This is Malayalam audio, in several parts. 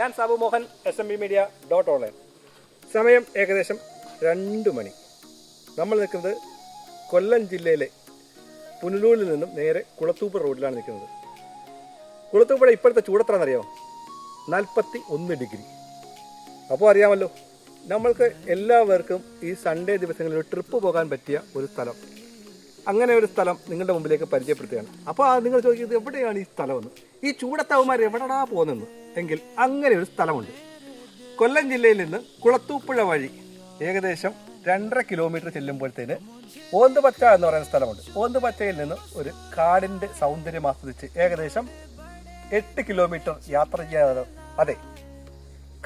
ഞാൻ സാബു മോഹൻ, SMBmedia.online. സമയം ഏകദേശം 2 മണി. നമ്മൾ നിൽക്കുന്നത് കൊല്ലം ജില്ലയിലെ പുനലൂരിൽ നിന്നും നേരെ കുളത്തൂപ്പുഴ റോഡിലാണ് നിൽക്കുന്നത്. കുളത്തൂപ്പുഴ ഇപ്പോഴത്തെ ചൂടെത്രയെന്നറിയാമോ? 41 ഡിഗ്രി. അപ്പോൾ അറിയാമല്ലോ, നമ്മൾക്ക് എല്ലാവർക്കും ഈ സൺഡേ ദിവസങ്ങളിൽ ഒരു ട്രിപ്പ് പോകാൻ പറ്റിയ ഒരു സ്ഥലം, അങ്ങനെ ഒരു സ്ഥലം നിങ്ങളുടെ മുമ്പിലേക്ക് പരിചയപ്പെടുത്തുകയാണ്. അപ്പോൾ നിങ്ങൾ ചോദിക്കുന്നത് എവിടെയാണ് ഈ സ്ഥലമെന്ന്, ഈ ചൂടത്തവന്മാർ എവിടെടാ പോകുന്നെന്ന്. എങ്കിൽ അങ്ങനെ ഒരു സ്ഥലമുണ്ട്. കൊല്ലം ജില്ലയിൽ നിന്ന് കുളത്തൂപ്പുഴ വഴി ഏകദേശം 2.5 കിലോമീറ്റർ ചെല്ലുമ്പോഴത്തേന് ഓന്തുപച്ച എന്ന് പറയുന്ന സ്ഥലമുണ്ട്. ഓന്തുപച്ചയിൽ നിന്ന് ഒരു കാടിൻ്റെ സൗന്ദര്യം ആസ്വദിച്ച് ഏകദേശം 8 കിലോമീറ്റർ യാത്ര ചെയ്യാതെ, അതെ,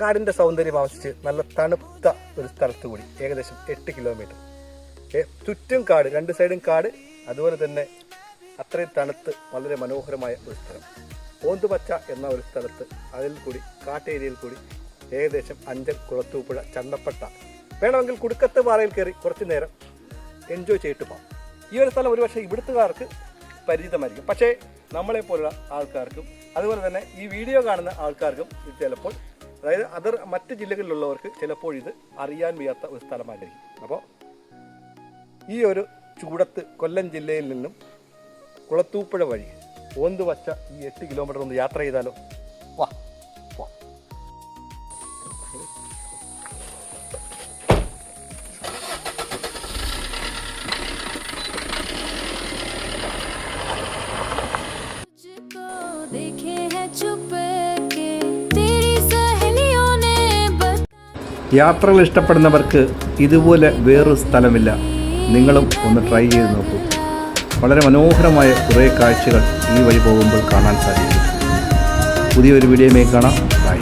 കാടിൻ്റെ സൗന്ദര്യം ആസ്വദിച്ച് നല്ല തണുത്ത ഒരു സ്ഥലത്ത് കൂടി ഏകദേശം 8 കിലോമീറ്റർ, ചുറ്റും കാട്, 2 സൈഡും കാട്, അതുപോലെ തന്നെ അത്രയും തണുത്ത് വളരെ മനോഹരമായ ഒരു സ്ഥലം. ഓന്തുപച്ച എന്ന ഒരു സ്ഥലത്ത് അതിൽ കൂടി കാട്ടേരിയയിൽ കൂടി ഏകദേശം 5 കുളത്തൂപ്പുഴ ചന്തപ്പട്ട വേണമെങ്കിൽ കുടുക്കത്ത് പാറയിൽ കയറി കുറച്ച് നേരം എൻജോയ് ചെയ്തിട്ട് പോകാം. ഈ ഒരു സ്ഥലം ഒരുപക്ഷെ ഇവിടുത്തുകാർക്ക് പരിചിതമായിരിക്കും, പക്ഷേ നമ്മളെപ്പോലുള്ള ആൾക്കാർക്കും അതുപോലെ തന്നെ ഈ വീഡിയോ കാണുന്ന ആൾക്കാർക്കും ഇത് ചിലപ്പോൾ, അതായത് മറ്റ് ജില്ലകളിലുള്ളവർക്ക് ചിലപ്പോൾ ഇത് അറിയാൻ വയ്യാത്ത ഒരു സ്ഥലമായിരിക്കും. അപ്പോൾ ഈ ഒരു ചൂടത്ത് കൊല്ലം ജില്ലയിൽ നിന്നും കുളത്തൂപ്പുഴ വഴി ഓന്തുപച്ച ഈ 8 കിലോമീറ്റർ ഒന്ന് യാത്ര ചെയ്താലോ? വാ വാ. യാത്രകൾ ഇഷ്ടപ്പെടുന്നവർക്ക് ഇതുപോലെ വേറൊരു സ്ഥലമില്ല. നിങ്ങളും ഒന്ന് ട്രൈ ചെയ്ത് നോക്കൂ. വളരെ മനോഹരമായ കുറേ കാഴ്ചകൾ ഈ വഴി പോകുമ്പോൾ കാണാൻ സാധിക്കും. പുതിയൊരു വീഡിയോയുമായി കാണാം. ബൈ.